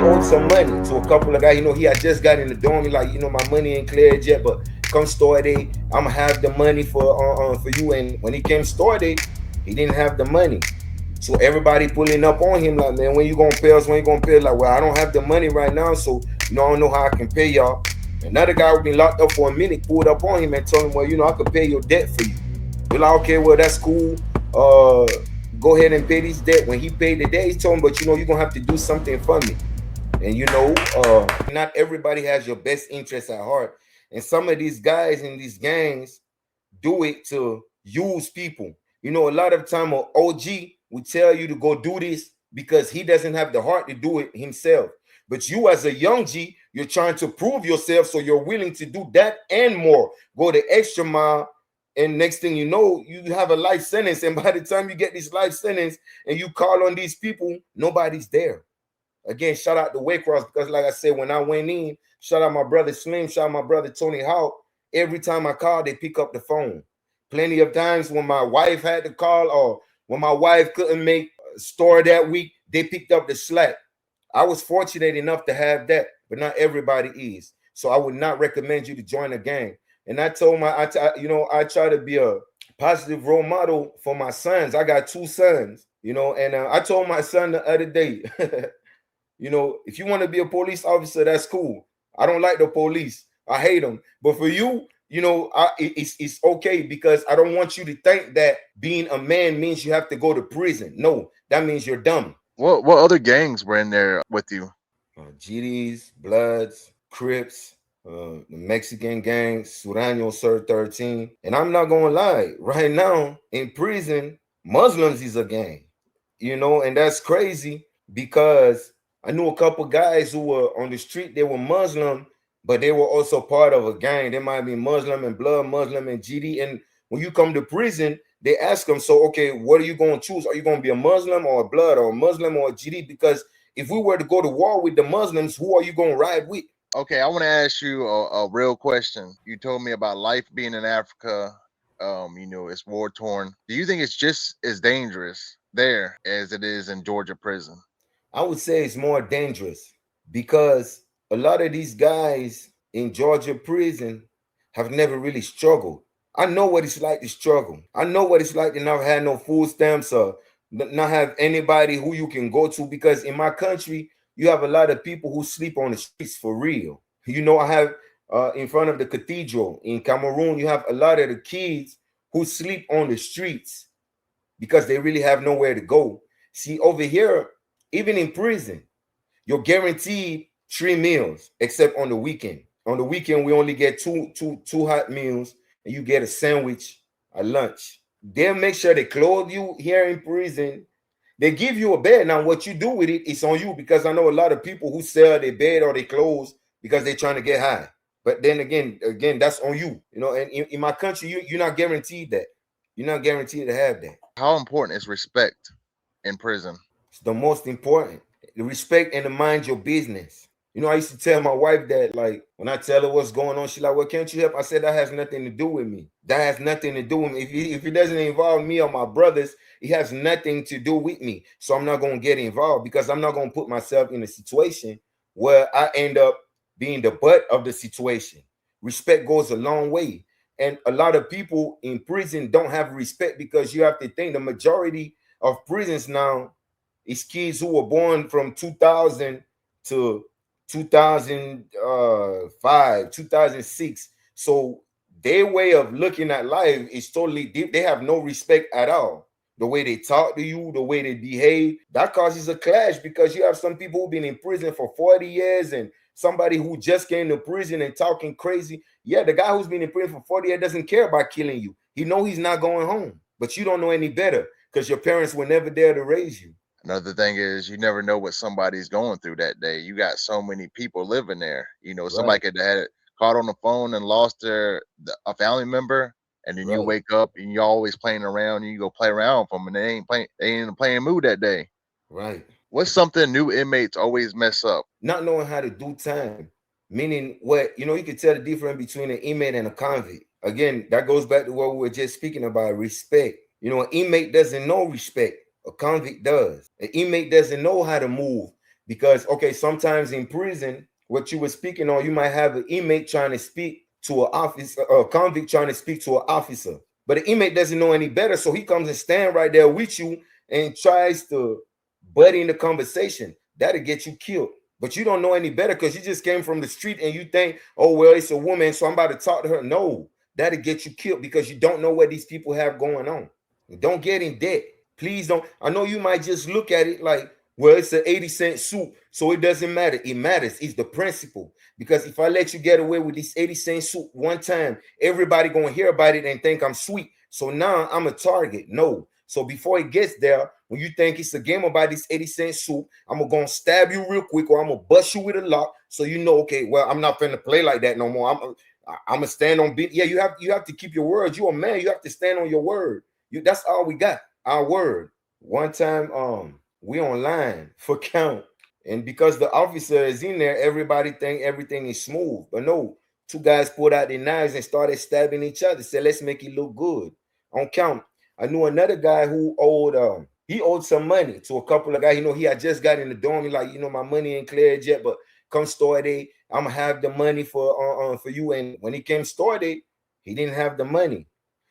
owed some money to a couple of guys. He had just got in the dorm. He like, my money ain't cleared yet, but come store day, I'ma have the money for you. And when he came store day, he didn't have the money. So everybody pulling up on him like, man, when you gonna pay us? When you gonna pay us? Like, well, I don't have the money right now, so I don't know how I can pay y'all. Another guy who been locked up for a minute pulled up on him and told him, well, I could pay your debt for you. We're like, okay, well, that's cool. Go ahead and pay this debt. When he paid the debt, he told him, but you're gonna have to do something for me. And not everybody has your best interest at heart. And some of these guys in these gangs do it to use people. A lot of time an OG would tell you to go do this because he doesn't have the heart to do it himself. But you as a young G, you're trying to prove yourself, so you're willing to do that and more. Go the extra mile, and next thing you know, you have a life sentence. And by the time you get this life sentence and you call on these people, nobody's there. Again, shout out to Waycross, because like I said, when I went in, shout out my brother Slim, shout out my brother Tony Hawk. Every time I call, they pick up the phone. Plenty of times when my wife had to call, or when my wife couldn't make a store that week, they picked up the slack. I was fortunate enough to have that, but not everybody is. So I would not recommend you to join a gang. And I told I try to be a positive role model for my sons. I got 2 sons, and I told my son the other day, if you want to be a police officer, that's cool. I don't like the police. I hate them. But for you, it's okay, because I don't want you to think that being a man means you have to go to prison. No, that means you're dumb. What other gangs were in there with you? GDs, Bloods, Crips, the Mexican gang, Surano Sir 13. And I'm not gonna lie, right now in prison, Muslims is a gang. And that's crazy, because I knew a couple guys who were on the street, they were Muslim, but they were also part of a gang. They might be Muslim and Blood, Muslim and GD. And when you come to prison, they ask them, so, okay, what are you going to choose? Are you going to be a Muslim or a Blood, or a Muslim or a GD? Because if we were to go to war with the Muslims, who are you going to ride with? Okay, I want to ask you a real question. You told me about life being in Africa. It's war torn. Do you think it's just as dangerous there as it is in Georgia prison? I would say it's more dangerous, because a lot of these guys in Georgia prison have never really struggled. I know what it's like to struggle. I know what it's like to not have no food stamps, or not have anybody who you can go to, because in my country, you have a lot of people who sleep on the streets for real. I have in front of the cathedral in Cameroon, you have a lot of the kids who sleep on the streets because they really have nowhere to go. See, over here, even in prison, you're guaranteed 3 meals, except on the weekend. On the weekend, we only get two hot meals, and you get a sandwich, a lunch. They'll make sure they clothe you here in prison. They give you a bed. Now, what you do with it is on you, because I know a lot of people who sell their bed or their clothes because they're trying to get high. But then again, that's on you. And in my country, you're not guaranteed that. You're not guaranteed to have that. How important is respect in prison? It's the most important. The respect and to mind your business. I used to tell my wife that, like, when I tell her what's going on, she's like, well, can't you help? I said, that has nothing to do with me. That has nothing to do with me. If it doesn't involve me or my brothers, it has nothing to do with me. So I'm not going to get involved, because I'm not going to put myself in a situation where I end up being the butt of the situation. Respect goes a long way. And a lot of people in prison don't have respect, because you have to think the majority of prisons now is kids who were born from 2000 to 2005, 2006. So their way of looking at life is totally deep. They have no respect at all. The way they talk to you, the way they behave, that causes a clash, because you have some people who've been in prison for 40 years and somebody who just came to prison and talking crazy. Yeah, the guy who's been in prison for 40 years doesn't care about killing you. He know he's not going home, but you don't know any better, because your parents were never there to raise you. Another thing is, you never know what somebody's going through that day. You got so many people living there. Somebody Right, could have had it caught on the phone and lost a family member, and then you right, wake up and you're always playing around. And you go play around with them, and they ain't in a playing mood that day. right. What's something new inmates always mess up? Not knowing how to do time, meaning what, you can tell the difference between an inmate and a convict. Again, that goes back to what we were just speaking about, respect. An inmate doesn't know respect. A convict does. An inmate doesn't know how to move. Because okay, sometimes in prison, what you were speaking on, you might have an inmate trying to speak to an officer, a convict trying to speak to an officer, but the inmate doesn't know any better, so he comes and stand right there with you and tries to butt in the conversation. That'll get you killed. But you don't know any better because you just came from the street and you think, oh well, it's a woman, so I'm about to talk to her. No, that'll get you killed because you don't know what these people have going on. Don't get in debt. Please don't. I know you might just look at it like, well, it's an 80-cent soup, so it doesn't matter. It matters. It's the principle. Because if I let you get away with this 80-cent soup one time, everybody gonna hear about it and think I'm sweet. So now I'm a target. No. So before it gets there, when you think it's a game about this 80-cent soup, I'm gonna stab you real quick, or I'm gonna bust you with a lock, so you know, okay, well, I'm not finna play like that no more. I'm gonna stand on beat. Yeah, you have to keep your word. You a man. You have to stand on your word. That's all we got. Our word. One time, we online for count, and because the officer is in there, everybody think everything is smooth. But no, two guys pulled out their knives and started stabbing each other. Said, let's make it look good. On count, I knew another guy who owed some money to a couple of guys. He had just got in the dorm. He like, my money ain't cleared yet, but come store day, I'm gonna have the money for you. And when he came store day, he didn't have the money.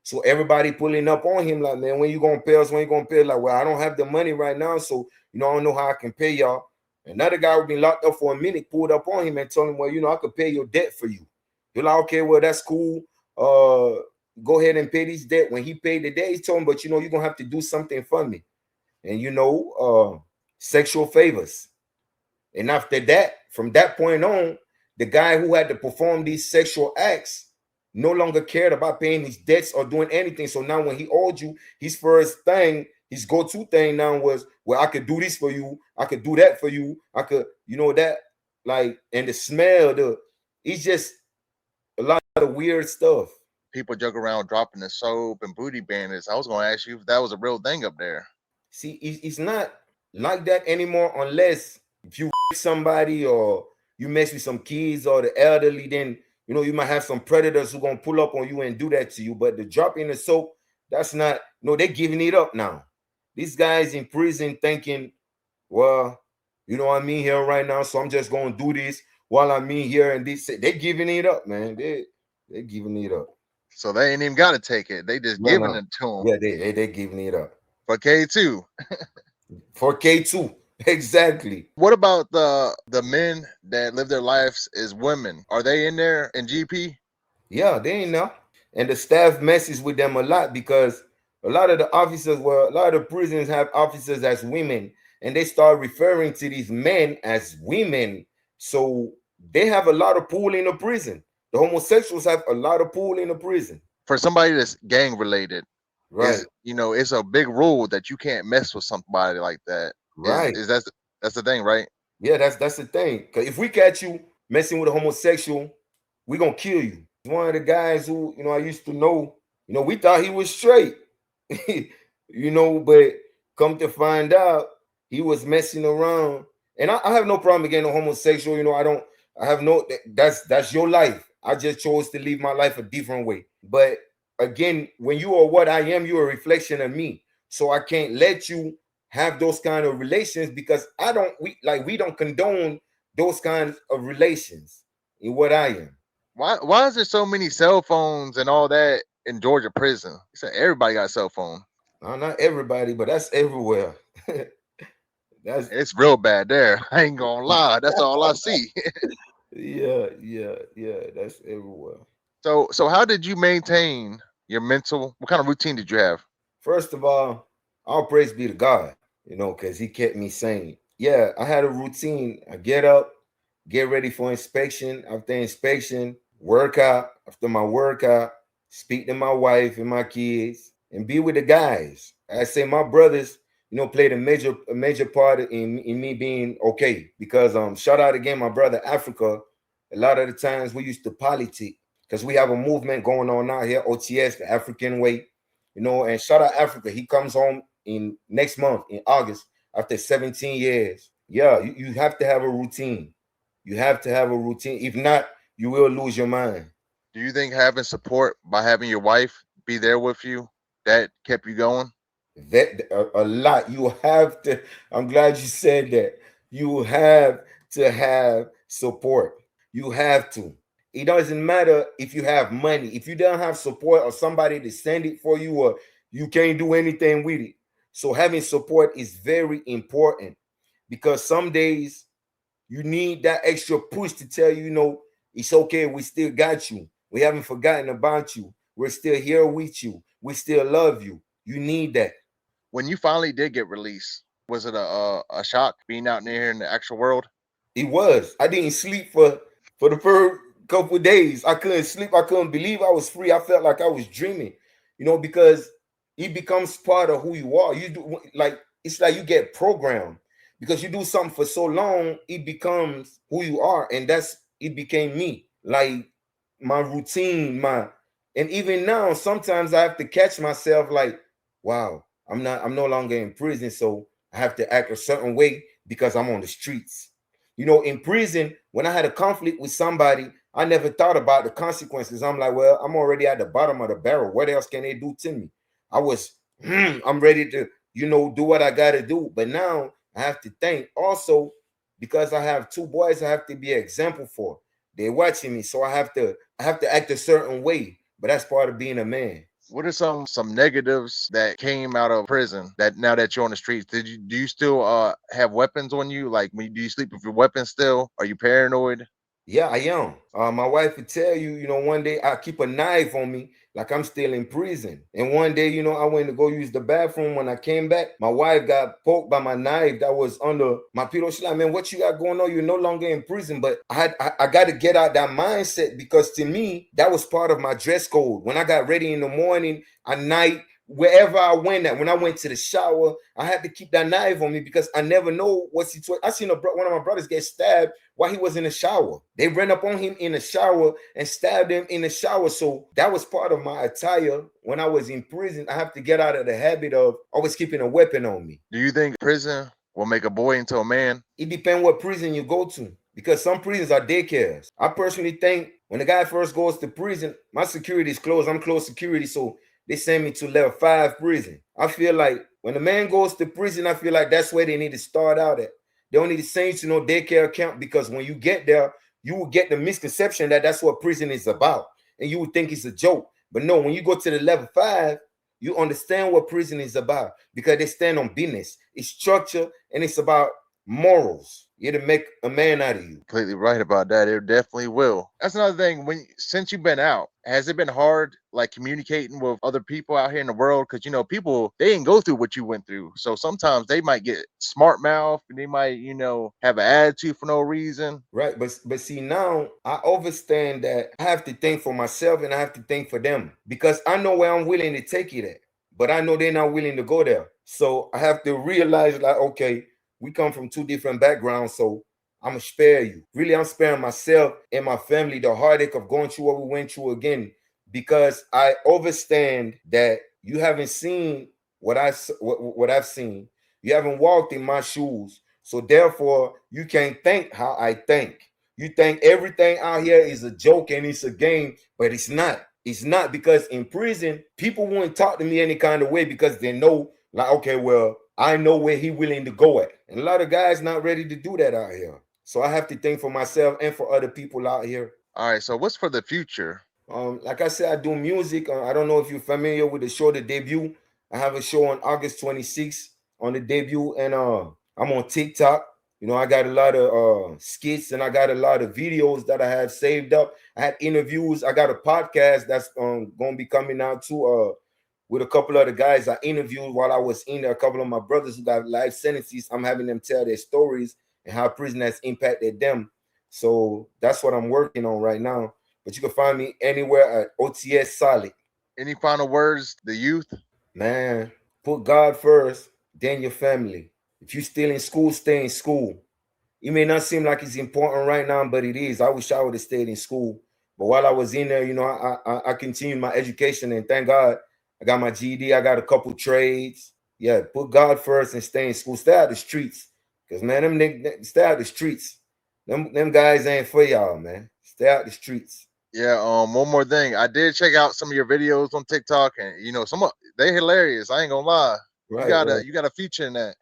So everybody pulling up on him like, man, when you gonna pay us? When you gonna pay? Like, well, I don't have the money right now, so I don't know how I can pay y'all. Another guy who been locked up for a minute pulled up on him and told him, well, I could pay your debt for you. You're like, okay, well, that's cool. Go ahead and pay this debt. When he paid the debt, he told him, but you're gonna have to do something for me. And sexual favors. And after that, from that point on, the guy who had to perform these sexual acts no longer cared about paying his debts or doing anything. So now when he owed you, his first thing, his go-to thing now was, well, I could do this for you. I could do that for you. I could, that, like, and the smell, it's just a lot of weird stuff. People joke around dropping the soap and booty bandits. I was going to ask you if that was a real thing up there. See, it's not like that anymore unless if you somebody or you mess with some kids or the elderly, then you might have some predators who gonna pull up on you and do that to you. But the dropping the soap, that's not. No, they're giving it up now. These guys in prison thinking, well, I'm in here right now, so I'm just gonna do this while I'm in here, and they're giving it up, man. They're giving it up. So they ain't even got to take it. They just giving it to them. Yeah, they're giving it up. For K2. For K2. Exactly. What about the men that live their lives as women? Are they in there in GP? Yeah, they ain't now. And the staff messes with them a lot because a lot of the officers, a lot of the prisons have officers as women, and they start referring to these men as women. So they have a lot of pull in the prison. The homosexuals have a lot of pull in the prison. For somebody that's gang related, right? It's a big rule that you can't mess with somebody like that. Right? That's the thing, right? Yeah, that's the thing. Because if we catch you messing with a homosexual, we gonna kill you. One of the guys who I used to know, we thought he was straight, but come to find out he was messing around. And I have no problem again, a homosexual. I have no. That's your life. I just chose to live my life a different way. But again, when you are what I am, you're a reflection of me. So I can't let you have those kind of relations because we don't condone those kinds of relations in what I am. Why is there so many cell phones and all that in Georgia prison? You said everybody got a cell phone. No, not everybody, but that's everywhere. It's real bad there. I ain't gonna lie. That's all I see. Yeah. That's everywhere. So how did you maintain your mental? What kind of routine did you have? First of all praise be to God, because he kept me sane. Yeah, I had a routine. I get up, get ready for inspection. After inspection, workout. After my workout, speak to my wife and my kids and be with the guys. I say my brothers, played a major part in me being okay. Because shout out again, my brother Africa. A lot of the times we used to politic because we have a movement going on out here, OTS, the African way. And shout out Africa. He comes home in next month in August after 17 years. Yeah, you have to have a routine. You have to have a routine. If not, you will lose your mind. Do you think having support by having your wife be there with you that kept you going? That a lot. You have to. I'm glad you said that. You have to have support. You have to. It doesn't matter if you have money. If you don't have support or somebody to send it for you, or you can't do anything with it. So having support is very important, because some days you need that extra push to tell you, it's okay. We still got you. We haven't forgotten about you. We're still here with you. We still love you. You need that. When you finally did get released, was it a shock being out there in the actual world? It was. I didn't sleep for the first couple of days. I couldn't sleep. I couldn't believe I was free. I felt like I was dreaming, because it becomes part of who you are. You do, like, it's like you get programmed because you do something for so long, it becomes who you are, and it became me. Like my routine, and even now, sometimes I have to catch myself like, wow, I'm no longer in prison, so I have to act a certain way because I'm on the streets. In prison, when I had a conflict with somebody, I never thought about the consequences. I'm like, well, I'm already at the bottom of the barrel. What else can they do to me? I was, I'm ready to, do what I got to do. But now I have to think also, because I have two boys, I have to be an example for. They're watching me, so I have to act a certain way. But that's part of being a man. What are some negatives that came out of prison that now that you're on the streets, do you still have weapons on you? Like, do you sleep with your weapons still? Are you paranoid? Yeah, I am. My wife would tell you, one day I keep a knife on me like I'm still in prison. And one day, I went to go use the bathroom. When I came back, my wife got poked by my knife that was under my pillow. She's like, man, what you got going on? You're no longer in prison. But I got to get out that mindset, because to me, that was part of my dress code. When I got ready in the morning, at night, wherever I went at, when I went to the shower, I had to keep that knife on me because I never know what situation. I seen one of my brothers get stabbed while he was in the shower. They ran up on him in the shower and stabbed him in the shower. So that was part of my attire when I was in prison. I have to get out of the habit of always keeping a weapon on me. Do you think prison will make a boy into a man? It depends what prison you go to, because some prisons are daycares. I personally think when the guy first goes to prison, my security is closed. I'm closed security, so they send me to level 5 prison. I feel like when a man goes to prison, I feel like that's where they need to start out at. They don't need to send you to no daycare camp, because when you get there, you will get the misconception that that's what prison is about, and you would think it's a joke. But no, when you go to the level 5, you understand what prison is about, because they stand on business. It's structure, and it's about morals. It'll make a man out of you. Completely right about that. It definitely will. That's another thing. Since you've been out, has it been hard, like communicating with other people out here in the world? Because people they didn't go through what you went through, so sometimes they might get smart mouth and they might have an attitude for no reason. Right. But see, now I understand that I have to think for myself and I have to think for them, because I know where I'm willing to take it at. But I know they're not willing to go there. So I have to realize, like, okay, we come from two different backgrounds, so I'm gonna spare you. Really, I'm sparing myself and my family the heartache of going through what we went through again, because I understand that you haven't seen what I've seen. You haven't walked in my shoes, so therefore you can't think how I think. You think everything out here is a joke and it's a game, but it's not. It's not, because in prison, people won't talk to me any kind of way, because they know, like, okay, well, I know where he willing to go at. And a lot of guys not ready to do that out here. So I have to think for myself and for other people out here. All right. So what's for the future? Like I said, I do music. I don't know if you're familiar with the show, The Debut. I have a show on August 26th on The Debut, and I'm on TikTok. I got a lot of skits, and I got a lot of videos that I have saved up. I had interviews. I got a podcast that's going to be coming out too, with a couple of the guys I interviewed while I was in there. A couple of my brothers who got life sentences. I'm having them tell their stories and how prison has impacted them. So that's what I'm working on right now. But you can find me anywhere at OTS Solid. Any final words, the youth? Man, put God first, then your family. If you're still in school, stay in school. It may not seem like it's important right now, but it is. I wish I would have stayed in school. But while I was in there, I continued my education, and thank God I got my GED. I got a couple trades. Yeah, put God first and stay in school. Stay out the streets. Because, man, stay out the streets. Them guys ain't for y'all, man. Stay out the streets. Yeah. One more thing. I did check out some of your videos on TikTok, and they hilarious. I ain't gonna lie. You Right, got a right, you got a feature in that.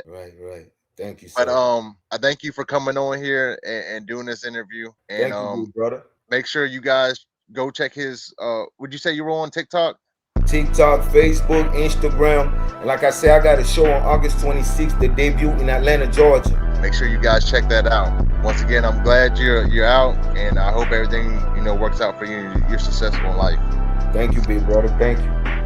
right, right. Thank you, But sir. I thank you for coming on here and doing this interview. And Thank you, big brother. make sure you guys go check his. Would you say you were on TikTok? TikTok, Facebook, Instagram. And like I said, I got a show on August 26th, the debut in Atlanta, Georgia. Make sure you guys check that out. Once again, I'm glad you're out, and I hope everything works out for you. You're successful in life. Thank you, big brother. Thank you.